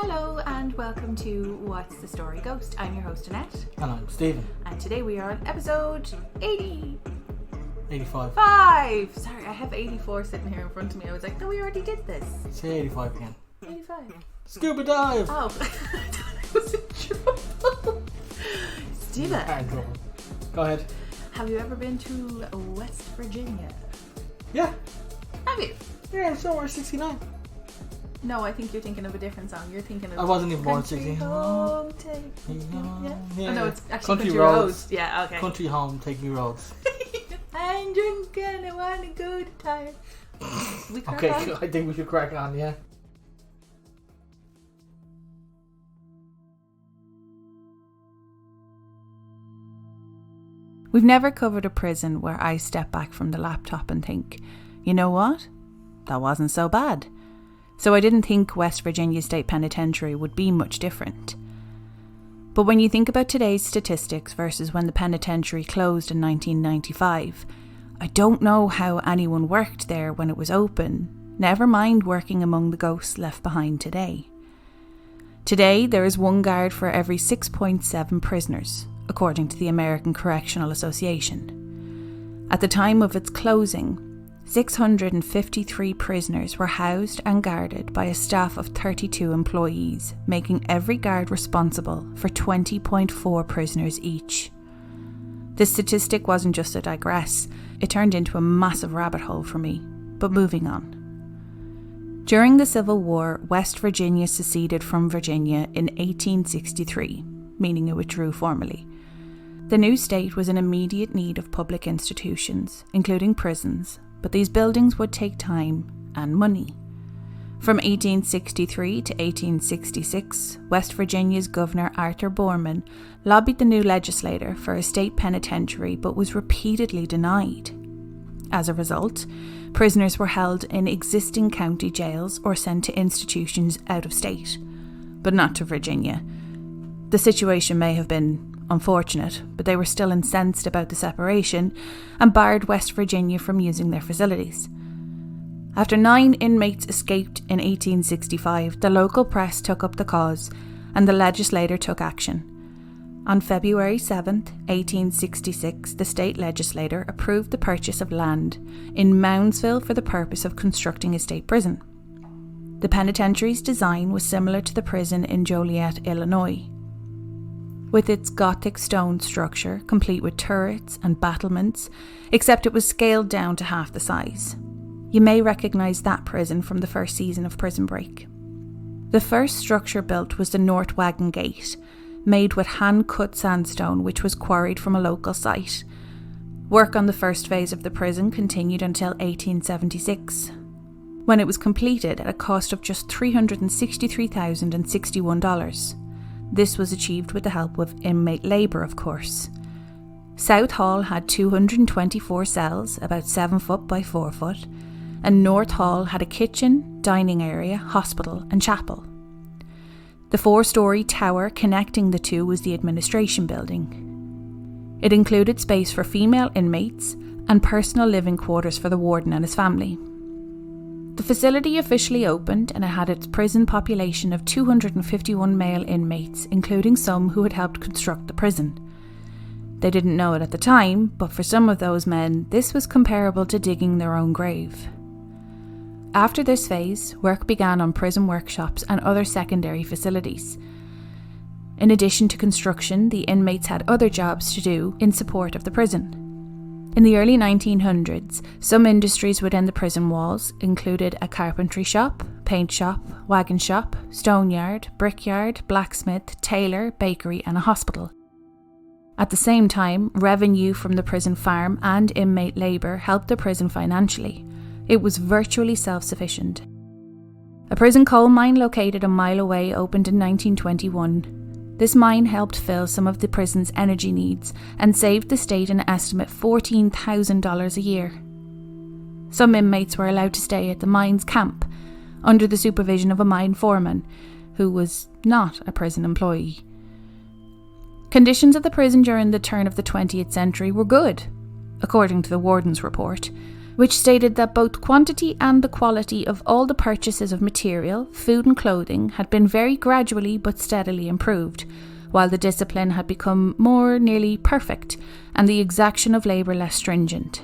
Hello and welcome to What's the Story Ghost. I'm your host Annette. And I'm Steven. And today we are on episode 85. Sorry, I have 84 sitting here in front of me. I was like, no, we already did this. Say 85 again. 85. Scuba dive! Oh, I thought I was in trouble. Steven. Go ahead. Have you ever been to West Virginia? Yeah. Have you? Yeah, somewhere 69. No, I think you're thinking of a different song. You're thinking of I wasn't even born Country 16. Home, take me home. Yeah. Oh, no, it's actually Country Country Roads. Roads. Yeah, okay. Country home, take me roads. I'm drunk and I want to go to tired. We crack Okay, on? I think we should crack on, yeah. We've never covered a prison where I step back from the laptop and think, you know what? That wasn't so bad. So I didn't think West Virginia State Penitentiary would be much different. But when you think about today's statistics versus when the penitentiary closed in 1995, I don't know how anyone worked there when it was open, never mind working among the ghosts left behind today. Today, there is one guard for every 6.7 prisoners, according to the American Correctional Association. At the time of its closing, 653 prisoners were housed and guarded by a staff of 32 employees, making every guard responsible for 20.4 prisoners each. This statistic wasn't just a digress, it turned into a massive rabbit hole for me, but moving on. During the Civil War, West Virginia seceded from Virginia in 1863, meaning it withdrew formally. The new state was in immediate need of public institutions, including prisons, but these buildings would take time and money. From 1863 to 1866, West Virginia's Governor Arthur Borman lobbied the new legislature for a state penitentiary but was repeatedly denied. As a result, prisoners were held in existing county jails or sent to institutions out of state, but not to Virginia. The situation may have been unfortunate, but they were still incensed about the separation and barred West Virginia from using their facilities. After 9 inmates escaped in 1865, the local press took up the cause and the legislature took action. On February 7th, 1866, the state legislature approved the purchase of land in Moundsville for the purpose of constructing a state prison. The penitentiary's design was similar to the prison in Joliet, Illinois. With its Gothic stone structure, complete with turrets and battlements, except it was scaled down to half the size. You may recognise that prison from the first season of Prison Break. The first structure built was the North Wagon Gate, made with hand-cut sandstone which was quarried from a local site. Work on the first phase of the prison continued until 1876, when it was completed at a cost of just $363,061. This was achieved with the help of inmate labour, of course. South Hall had 224 cells, about 7 foot by 4 foot, and North Hall had a kitchen, dining area, hospital and chapel. The 4-storey tower connecting the two was the administration building. It included space for female inmates and personal living quarters for the warden and his family. The facility officially opened and it had its prison population of 251 male inmates, including some who had helped construct the prison. They didn't know it at the time, but for some of those men, this was comparable to digging their own grave. After this phase, work began on prison workshops and other secondary facilities. In addition to construction, the inmates had other jobs to do in support of the prison. In the early 1900s, some industries within the prison walls included a carpentry shop, paint shop, wagon shop, stone yard, brickyard, blacksmith, tailor, bakery and a hospital. At the same time, revenue from the prison farm and inmate labour helped the prison financially. It was virtually self-sufficient. A prison coal mine located a mile away opened in 1921. This mine helped fill some of the prison's energy needs and saved the state an estimate $14,000 a year. Some inmates were allowed to stay at the mine's camp under the supervision of a mine foreman who was not a prison employee. Conditions of the prison during the turn of the 20th century were good, according to the warden's report. which stated that both quantity and the quality of all the purchases of material, food and clothing had been very gradually but steadily improved, while the discipline had become more nearly perfect and the exaction of labour less stringent.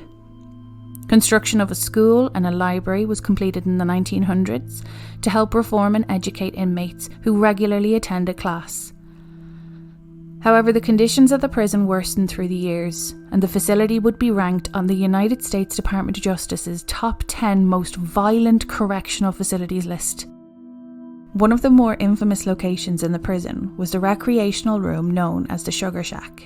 Construction of a school and a library was completed in the 1900s to help reform and educate inmates who regularly attended class. However, the conditions of the prison worsened through the years, and the facility would be ranked on the United States Department of Justice's top 10 most violent correctional facilities list. One of the more infamous locations in the prison was the recreational room known as the Sugar Shack.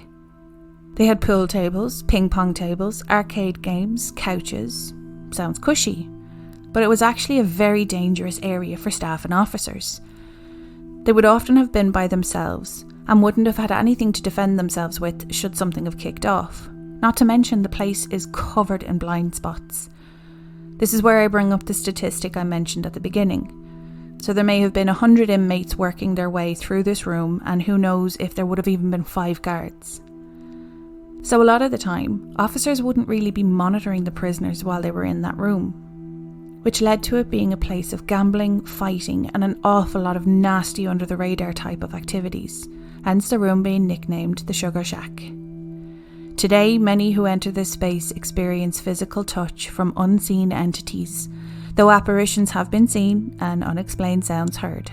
They had pool tables, ping pong tables, arcade games, couches. Sounds cushy, but it was actually a very dangerous area for staff and officers. They would often have been by themselves and wouldn't have had anything to defend themselves with should something have kicked off. Not to mention the place is covered in blind spots. This is where I bring up the statistic I mentioned at the beginning. So there may have been 100 inmates working their way through this room, and who knows if there would have even been 5 guards. So a lot of the time, officers wouldn't really be monitoring the prisoners while they were in that room, which led to it being a place of gambling, fighting, and an awful lot of nasty under-the-radar type of activities, hence the room being nicknamed the Sugar Shack. Today, many who enter this space experience physical touch from unseen entities, though apparitions have been seen and unexplained sounds heard.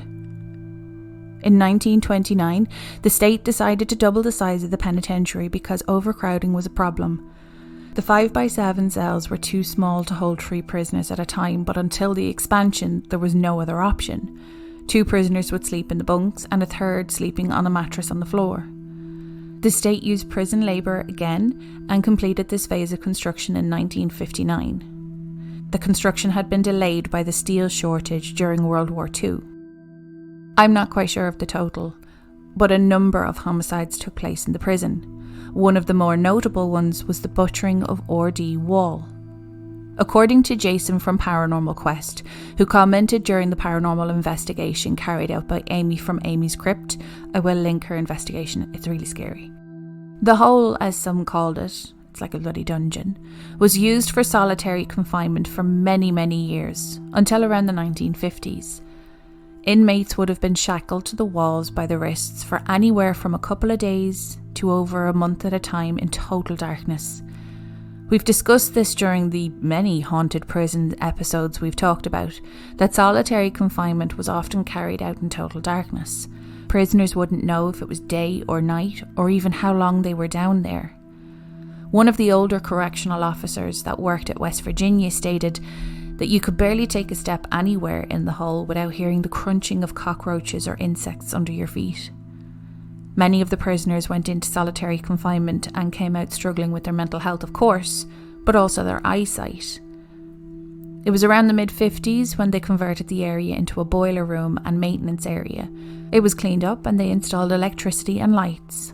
In 1929, the state decided to double the size of the penitentiary because overcrowding was a problem. The 5x7 cells were too small to hold 3 prisoners at a time, but until the expansion, there was no other option. 2 prisoners would sleep in the bunks and a third sleeping on a mattress on the floor. The state used prison labour again and completed this phase of construction in 1959. The construction had been delayed by the steel shortage during World War II. I'm not quite sure of the total, but a number of homicides took place in the prison. One of the more notable ones was the butchering of R.D. Wall. According to Jason from Paranormal Quest, who commented during the paranormal investigation carried out by Amy from Amy's Crypt, I will link her investigation, it's really scary. The hole, as some called it, it's like a bloody dungeon, was used for solitary confinement for many, many years, until around the 1950s. Inmates would have been shackled to the walls by the wrists for anywhere from a couple of days to over a month at a time in total darkness. We've discussed this during the many haunted prison episodes we've talked about, that solitary confinement was often carried out in total darkness. Prisoners wouldn't know if it was day or night, or even how long they were down there. One of the older correctional officers that worked at West Virginia stated that you could barely take a step anywhere in the hole without hearing the crunching of cockroaches or insects under your feet. Many of the prisoners went into solitary confinement and came out struggling with their mental health, of course, but also their eyesight. It was around the mid-50s when they converted the area into a boiler room and maintenance area. It was cleaned up and they installed electricity and lights.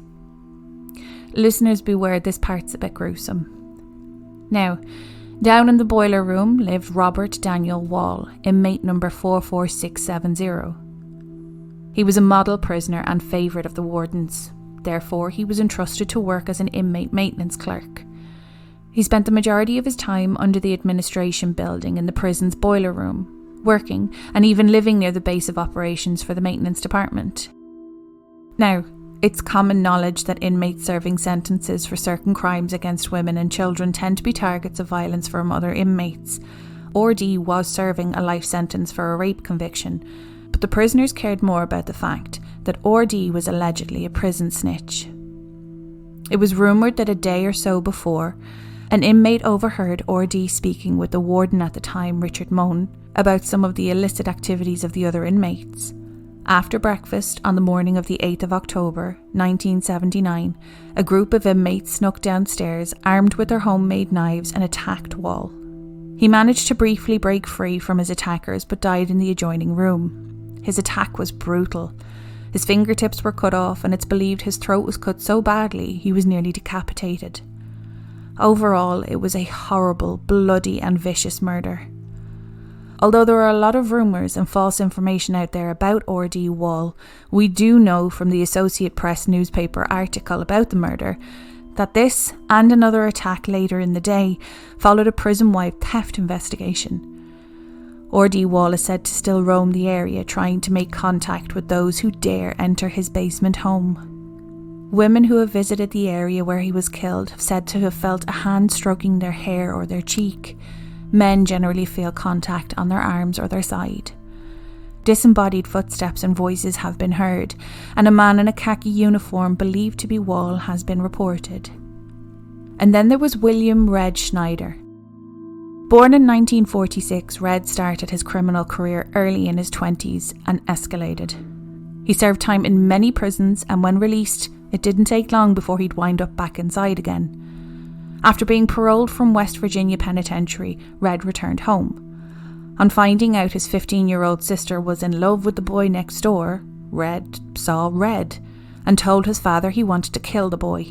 Listeners beware, this part's a bit gruesome. Now, down in the boiler room lived Robert Daniel Wall, inmate number 44670. He was a model prisoner and favourite of the wardens. Therefore, he was entrusted to work as an inmate maintenance clerk. He spent the majority of his time under the administration building in the prison's boiler room, working and even living near the base of operations for the maintenance department. Now, it's common knowledge that inmates serving sentences for certain crimes against women and children tend to be targets of violence from other inmates. R.D. was serving a life sentence for a rape conviction, but the prisoners cared more about the fact that R.D. was allegedly a prison snitch. It was rumoured that a day or so before, an inmate overheard R.D. speaking with the warden at the time, Richard Mohn, about some of the illicit activities of the other inmates. After breakfast on the morning of the 8th of October, 1979, a group of inmates snuck downstairs armed with their homemade knives and attacked Wall. He managed to briefly break free from his attackers but died in the adjoining room. His attack was brutal. His fingertips were cut off and it's believed his throat was cut so badly he was nearly decapitated. Overall, it was a horrible, bloody and vicious murder. Although there are a lot of rumours and false information out there about R.D. Wall, we do know from the Associate Press newspaper article about the murder that this and another attack later in the day followed a prison-wide theft investigation. R.D. Wall is said to still roam the area trying to make contact with those who dare enter his basement home. Women who have visited the area where he was killed have said to have felt a hand stroking their hair or their cheek. Men generally feel contact on their arms or their side. Disembodied footsteps and voices have been heard, and a man in a khaki uniform believed to be Wall has been reported. And then there was William Red Schneider. Born in 1946, Red started his criminal career early in his 20s and escalated. He served time in many prisons, and when released, it didn't take long before he'd wind up back inside again. After being paroled from West Virginia Penitentiary, Red returned home. On finding out his 15-year-old sister was in love with the boy next door, Red saw red and told his father he wanted to kill the boy.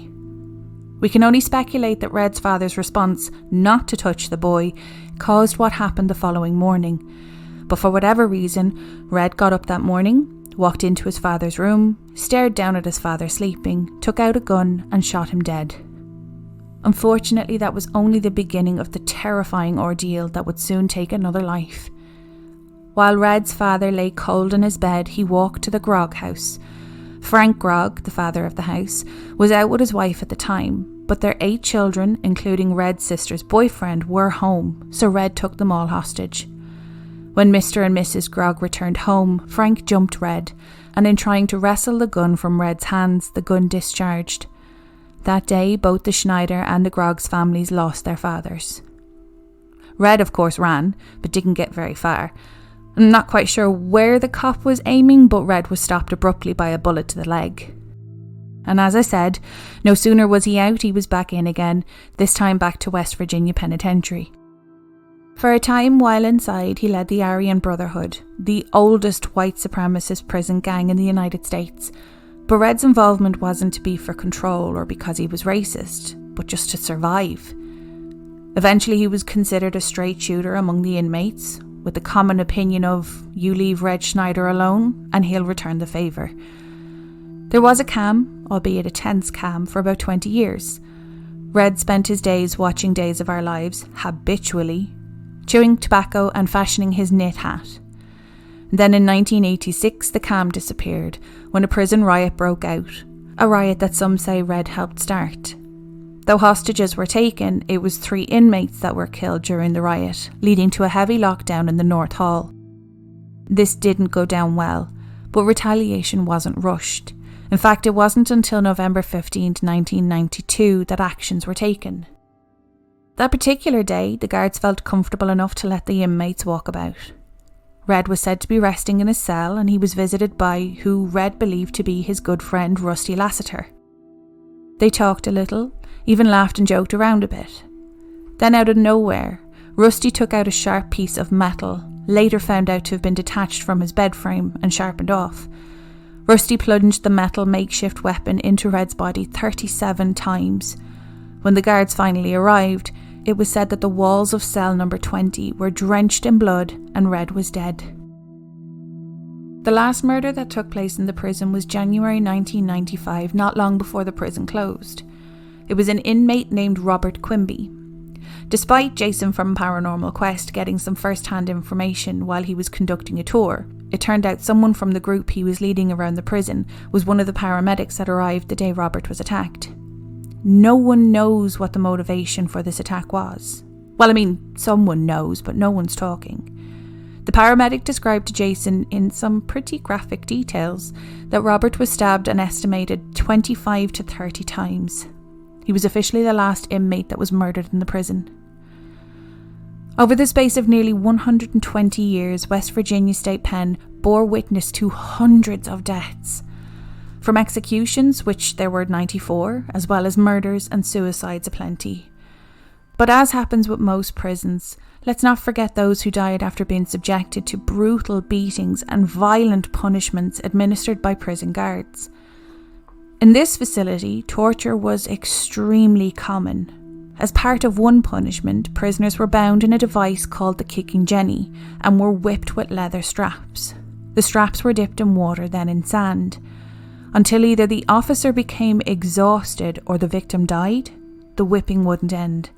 We can only speculate that Red's father's response not to touch the boy caused what happened the following morning. But for whatever reason, Red got up that morning, walked into his father's room, stared down at his father sleeping, took out a gun and shot him dead. Unfortunately, that was only the beginning of the terrifying ordeal that would soon take another life. While Red's father lay cold in his bed, he walked to the Grog house. Frank Grog, the father of the house, was out with his wife at the time, but their 8 children, including Red's sister's boyfriend, were home, so Red took them all hostage. When Mr. and Mrs. Grog returned home, Frank jumped Red, and in trying to wrestle the gun from Red's hands, the gun discharged. That day, both the Schneider and the Grog's families lost their fathers. Red, of course, ran, but didn't get very far. I'm not quite sure where the cop was aiming, but Red was stopped abruptly by a bullet to the leg. And as I said, no sooner was he out, he was back in again, this time back to West Virginia Penitentiary. For a time while inside, he led the Aryan Brotherhood, the oldest white supremacist prison gang in the United States. But Red's involvement wasn't to be for control or because he was racist, but just to survive. Eventually he was considered a straight shooter among the inmates, with the common opinion of, you leave Red Schneider alone and he'll return the favour. There was a cam, albeit a tense cam, for about 20 years. Red spent his days watching Days of Our Lives, habitually, chewing tobacco and fashioning his knit hat. Then in 1986 the cam disappeared when a prison riot broke out, a riot that some say Red helped start. Though hostages were taken, it was 3 inmates that were killed during the riot, leading to a heavy lockdown in the North Hall. This didn't go down well, but retaliation wasn't rushed. In fact, it wasn't until November 15, 1992 that actions were taken. That particular day, the guards felt comfortable enough to let the inmates walk about. Red was said to be resting in his cell, and he was visited by who Red believed to be his good friend Rusty Lassiter. They talked a little, even laughed and joked around a bit. Then out of nowhere, Rusty took out a sharp piece of metal, later found out to have been detached from his bed frame and sharpened off. Rusty plunged the metal makeshift weapon into Red's body 37 times. When the guards finally arrived, it was said that the walls of cell number 20 were drenched in blood and Red was dead. The last murder that took place in the prison was January 1995, not long before the prison closed. It was an inmate named Robert Quimby. Despite Jason from Paranormal Quest getting some first-hand information while he was conducting a tour, it turned out someone from the group he was leading around the prison was one of the paramedics that arrived the day Robert was attacked. No one knows what the motivation for this attack was. Well, I mean, someone knows, but no one's talking. The paramedic described to Jason in some pretty graphic details that Robert was stabbed an estimated 25 to 30 times. He was officially the last inmate that was murdered in the prison. Over the space of nearly 120 years, West Virginia State Pen bore witness to hundreds of deaths. From executions, which there were 94, as well as murders and suicides aplenty. But as happens with most prisons, let's not forget those who died after being subjected to brutal beatings and violent punishments administered by prison guards. In this facility, torture was extremely common. As part of one punishment, prisoners were bound in a device called the kicking jenny and were whipped with leather straps. The straps were dipped in water, then in sand. Until either the officer became exhausted or the victim died, the whipping wouldn't end.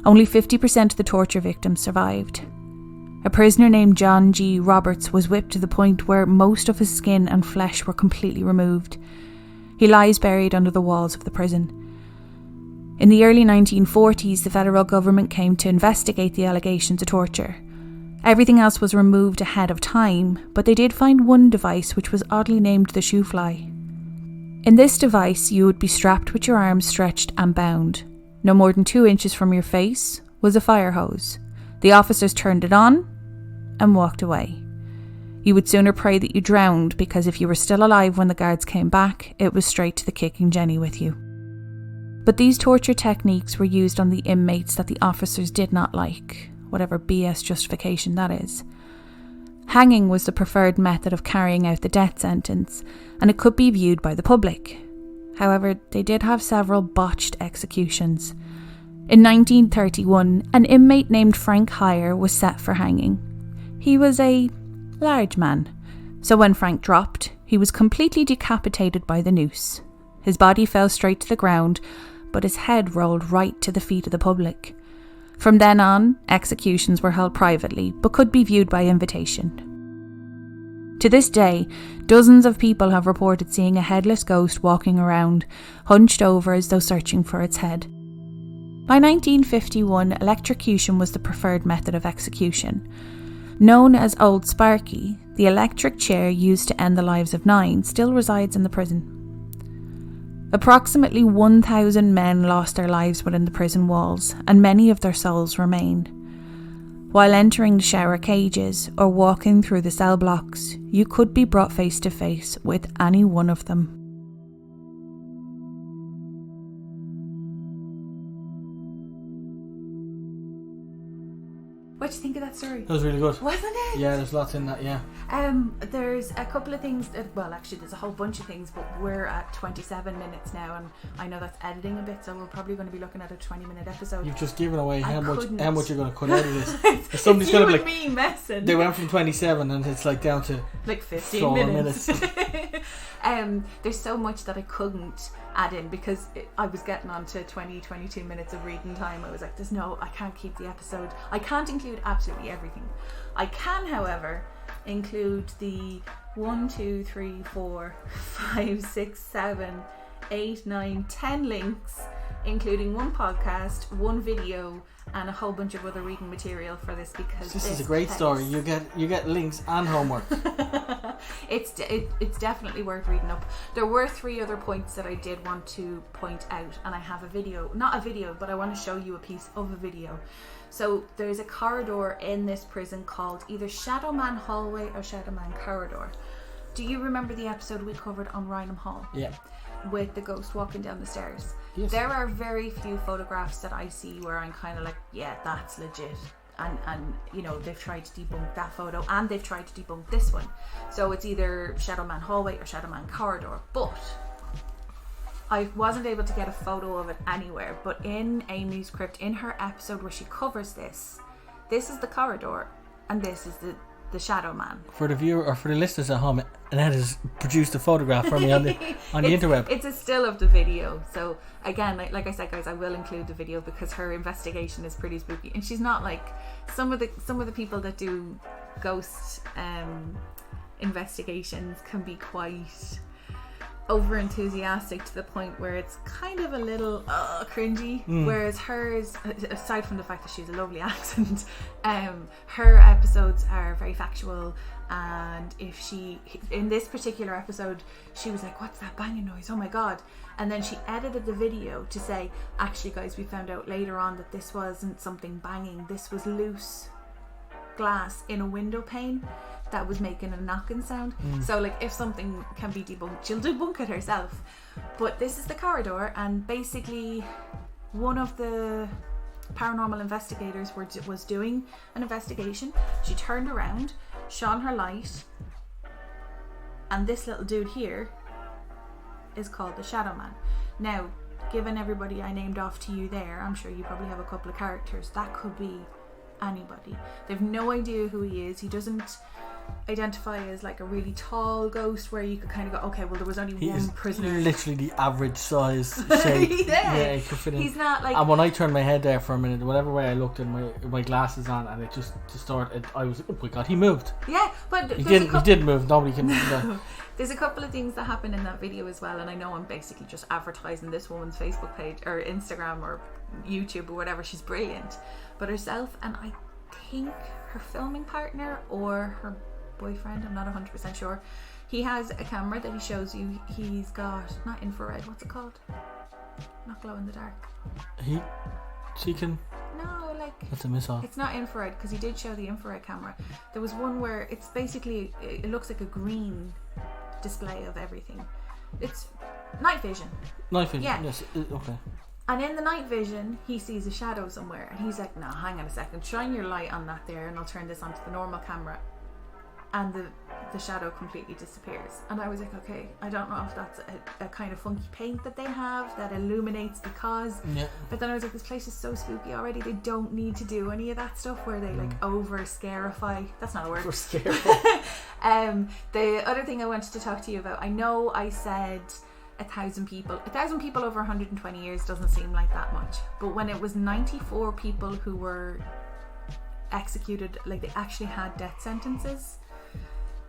Only 50% of the torture victims survived. A prisoner named John G. Roberts was whipped to the point where most of his skin and flesh were completely removed. He lies buried under the walls of the prison. In the early 1940s, the federal government came to investigate the allegations of torture. Everything else was removed ahead of time, but they did find one device which was oddly named the shoe fly. In this device, you would be strapped with your arms stretched and bound. No more than 2 inches from your face was a fire hose. The officers turned it on and walked away. You would sooner pray that you drowned, because if you were still alive when the guards came back, it was straight to the kicking Jenny with you. But these torture techniques were used on the inmates that the officers did not like, whatever BS justification that is. Hanging was the preferred method of carrying out the death sentence, and it could be viewed by the public. However, they did have several botched executions. In 1931, an inmate named Frank Heyer was set for hanging. He was a large man, so when Frank dropped, he was completely decapitated by the noose. His body fell straight to the ground, but his head rolled right to the feet of the public. From then on, executions were held privately, but could be viewed by invitation. To this day, dozens of people have reported seeing a headless ghost walking around, hunched over as though searching for its head. By 1951, electrocution was the preferred method of execution. Known as Old Sparky, the electric chair used to end the lives of 9 still resides in the prison. Approximately 1,000 men lost their lives within the prison walls, and many of their souls remain. While entering the shower cages or walking through the cell blocks, you could be brought face to face with any one of them. What do you think of that story? That was really good. Wasn't it? Yeah, there's lots in that, yeah. There's a couple of things, actually there's a whole bunch of things, but we're at 27 minutes now, and I know that's editing a bit, so we're probably going to be looking at a 20-minute episode. You've just given away how much you're going to cut out of this. Somebody's going to be me messing. They went from 27 and it's like down to like 15 minutes. There's so much that I couldn't add in because I was getting on to 20-22 minutes of reading time. I was like, I can't keep the episode. I can't include absolutely everything. I can, however, include the 1, 2, 3, 4, 5, 6, 7, 8, 9, 10 links, including one podcast, one video, and a whole bunch of other reading material for this, because this is a great story. You get links and homework. It's definitely worth reading up. There were 3 other points that I did want to point out, and I have a video, not a video, but I want to show you a piece of a video. So there's a corridor in this prison called either Shadow Man Hallway or Shadow Man Corridor. Do you remember the episode we covered on Rynham Hall? Yeah. With the ghost walking down the stairs. Yes. There are very few photographs that I see where I'm kind of like, yeah, that's legit. And you know, they've tried to debunk that photo and they've tried to debunk this one. So it's either Shadow Man Hallway or Shadow Man Corridor. But I wasn't able to get a photo of it anywhere. But in Amy's Crypt, in her episode where she covers this is the corridor and this is the Shadow Man. For the viewer or for the listeners at home, Annette has produced a photograph for me on the interweb. It's a still of the video. So again, like I said, guys, I will include the video because her investigation is pretty spooky, and she's not like some of the people that do ghost investigations can be quite over enthusiastic to the point where it's kind of a little cringy, whereas hers, aside from the fact that she has a lovely accent, her episodes are very factual. And if she, in this particular episode, she was like, what's that banging noise, oh my god, and then she edited the video to say, actually guys, we found out later on that this wasn't something banging, this was loose glass in a window pane that was making a knocking sound. So like, if something can be debunked, she'll debunk it herself. But this is the corridor, and basically one of the paranormal investigators was doing an investigation. She turned around, shone her light, and this little dude here is called the Shadow Man. Now, given everybody I named off to you there, I'm sure you probably have a couple of characters. That could be anybody. They've no idea who he is. He doesn't identify as like a really tall ghost where you could kind of go, okay, well there was only one prisoner. Literally the average size shape. Yeah, he could fit in. He's not like. And when I turned my head there for a minute, whatever way I looked in my glasses on, and it just distorted. I was like, oh my god, he moved. Yeah, but he did move. Nobody can. There's a couple of things that happen in that video as well, and I know I'm basically just advertising this woman's Facebook page or Instagram or YouTube or whatever. She's brilliant, but herself and I think her filming partner or her boyfriend, I'm not 100% sure, he has a camera that he shows you. He's got not infrared, what's it called? Not glow in the dark. She can. No, like that's a missile. It's not infrared because he did show the infrared camera. There was one where it's basically it looks like a green display of everything. It's night vision. Night vision. Yeah. Yes. Okay. And in the night vision, he sees a shadow somewhere, and he's like, "No, hang on a second. Shine your light on that there, and I'll turn this onto the normal camera." And the shadow completely disappears. And I was like, okay, I don't know if that's a kind of funky paint that they have that illuminates because. Yeah. But then I was like, this place is so spooky already. They don't need to do any of that stuff where they like over scarify. That's not a word. Over scarify. The other thing I wanted to talk to you about. I know I said 1,000 people. 1,000 people over 120 years doesn't seem like that much. But when it was 94 people who were executed, like they actually had death sentences.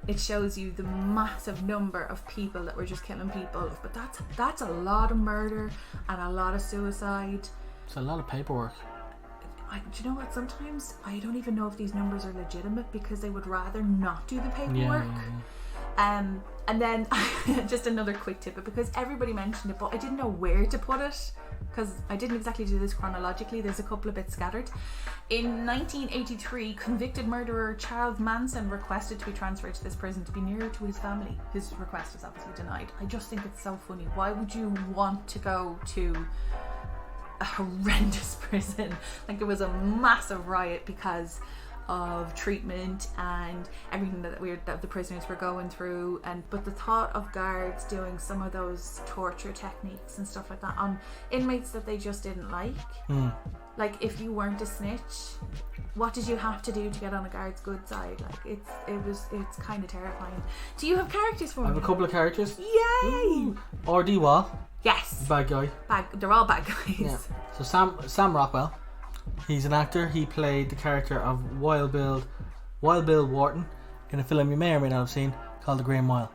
It shows you the massive number of people that were just killing people. But that's a lot of murder and a lot of suicide. It's a lot of paperwork. Do you know what? Sometimes I don't even know if these numbers are legitimate because they would rather not do the paperwork. Yeah. And then just another quick tip, because everybody mentioned it, but I didn't know where to put it because I didn't exactly do this chronologically. There's a couple of bits scattered. In 1983, convicted murderer Charles Manson requested to be transferred to this prison to be nearer to his family. His request was obviously denied. I just think it's so funny. Why would you want to go to a horrendous prison? Like there was a massive riot because of treatment and everything that the prisoners were going through, but the thought of guards doing some of those torture techniques and stuff like that on inmates that they just didn't like. Like if you weren't a snitch, what did you have to do to get on a guard's good side? Like it's kind of terrifying. Do you have characters for me? I have a couple of characters. Yay! R.D. Wall. Yes. Bad guy. They're all bad guys. Yeah. So Sam Rockwell. He's an actor. He played the character of Wild Bill Wharton in a film you may or may not have seen called The Green Mile.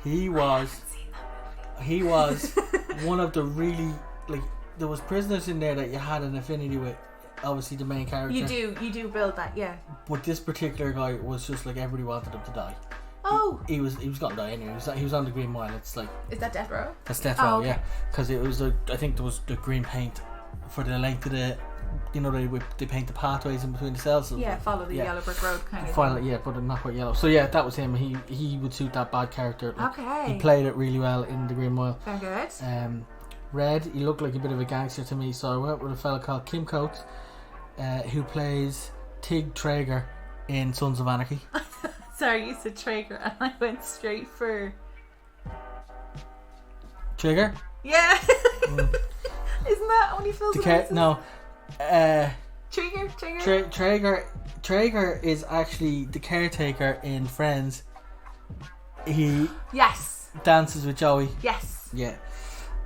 He was one of the really, like, there was prisoners in there that you had an affinity with. Obviously the main character. You do build that, yeah. But this particular guy was just like everybody wanted him to die. Oh. He was gonna die anyway. He was on the Green Mile. It's like. Is that Death Row? That's Death Row, okay. Yeah. Because it was I think there was the green paint for the length of the. You know, they paint the pathways in between the cells. So follow the yellow brick road kind of thing. Yeah, but not quite yellow. So yeah, that was him. He would suit that bad character. Like, okay. He played it really well in The Green Mile. Very good. Red, he looked like a bit of a gangster to me, so I went with a fella called Kim Coates, who plays Tig Traeger in Sons of Anarchy. Sorry, you said Traeger, and I went straight for... Trigger? Yeah. Isn't that only Phil's No. Traeger is actually the caretaker in Friends. He dances with Joey. Yes. Yeah.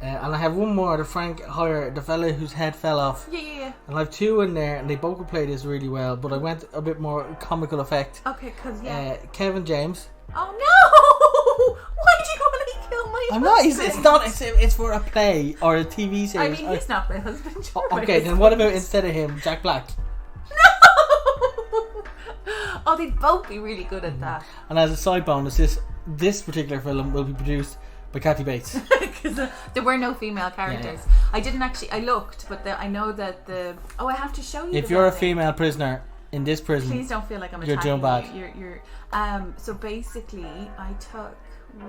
And I have one more, the Frank Hoyer, the fella whose head fell off. Yeah. And I have two in there, and they both play this really well, but I went a bit more comical effect. Okay, because Kevin James. Oh no! Why do you want to kill my I'm husband? not. It's for a play or a TV series. I mean, he's not my husband. Okay, then what about instead of him, Jack Black? No! Oh, they'd both be really good at that. And as a side bonus, this particular film will be produced by Kathy Bates. Because there were no female characters. Yeah. I didn't actually. I looked, but I know that I have to show you. If you're a female prisoner in this prison, please don't feel like I'm you're doing bad. You're so basically, I took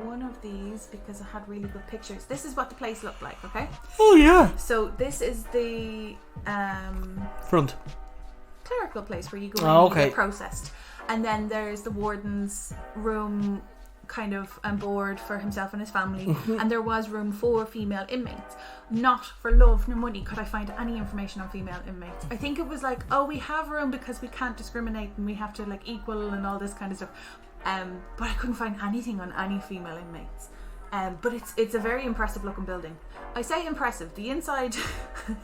one of these because I had really good pictures. This is what the place looked like. Okay. Oh yeah. So this is the front clerical place where you go in and you get processed, and then there's the warden's room kind of on board for himself and his family, and there was room for female inmates. Not for love nor money could I find any information on female inmates. I think it was like, oh, we have room because we can't discriminate and we have to like equal and all this kind of stuff. But I couldn't find anything on any female inmates. But it's a very impressive looking building. I say impressive. The inside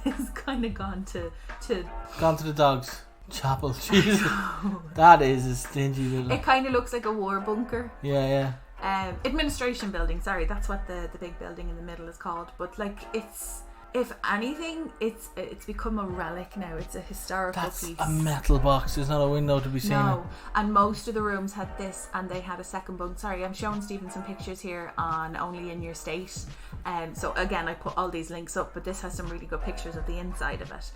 is kind of gone to the dogs. Chapel. Jesus. That is a stingy building. It kind of looks like a war bunker. Yeah. Administration building, sorry, that's what the big building in the middle is called. But like, it's, if anything, it's become a relic now. It's a historical piece. A metal box. There's not a window to be seen. No, and most of the rooms had this, and they had a second bunk. Sorry, I'm showing Stephen some pictures here on Only in Your State. So again, I put all these links up, but this has some really good pictures of the inside of it.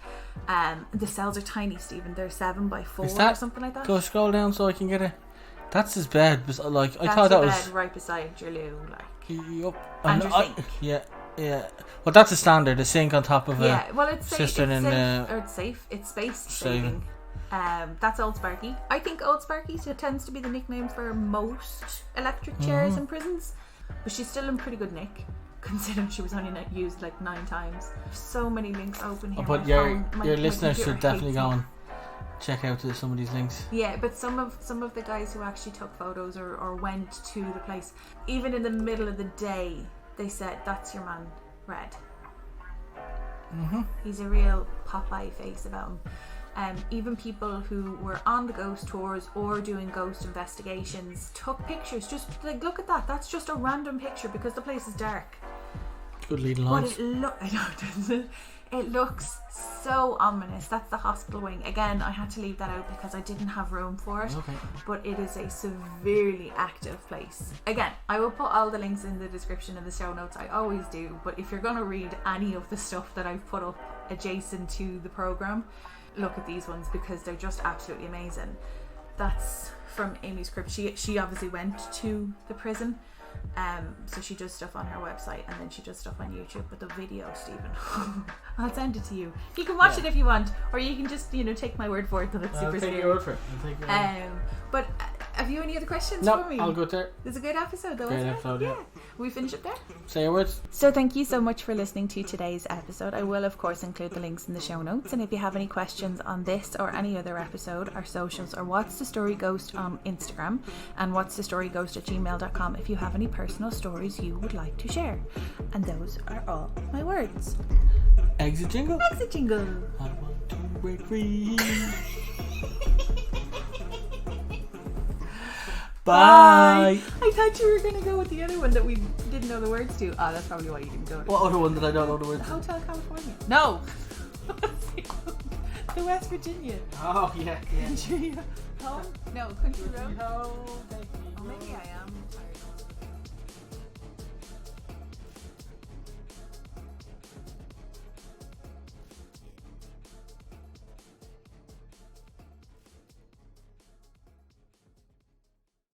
The cells are tiny, Stephen. They're 7x4 or something like that. Go scroll down so I can get it. That's his bed. Like, I that's thought that your was bed right beside your loo, like. Yep. And your sink. Yeah. Well, that's a standard. A sink on top of a well, it's cistern safe, and it's safe. It's space saving. That's Old Sparky. I think Old Sparky tends to be the nickname for most electric chairs in prisons, but she's still in pretty good nick, considering she was only used like 9 times. So many links open here. But your listeners should definitely go and check out some of these links. Yeah, but some of the guys who actually took photos or went to the place, even in the middle of the day, they said, that's your man, Red. He's a real Popeye face about him. Even people who were on the ghost tours or doing ghost investigations took pictures. Just like, look at that. That's just a random picture because the place is dark. Good leading lines. It looks so ominous. That's the hospital wing. Again, I had to leave that out because I didn't have room for it. Okay. But it is a severely active place. Again, I will put all the links in the description and the show notes. I always do. But if you're going to read any of the stuff that I've put up adjacent to the program, look at these ones because they're just absolutely amazing. That's from Amy's Crypt. She obviously went to the prison. So she does stuff on her website and then she does stuff on YouTube. But the video, Stephen, I'll send it to you. You can watch it if you want, or you can just take my word for it that it's super scary. I'll take your word for it. But have you any other questions for me? I'll go there. It's a good episode though. Great episode, yeah. We finish up there. Say your words. So thank you so much for listening to today's episode. I will of course include the links in the show notes, and if you have any questions on this or any other episode, our socials are What's the Story Ghost on Instagram and What's the Story Ghost at gmail.com if you have any personal stories you would like to share. And those are all my words. Exit jingle. Exit jingle. I want to break free. Bye. I thought you were going to go with the other one that we didn't know the words to. Oh, that's probably why you didn't go to. What other one that I don't know the words to? Hotel California. No. The West Virginia. Oh, yeah. Country home? No, Country Road. Oh, maybe I am.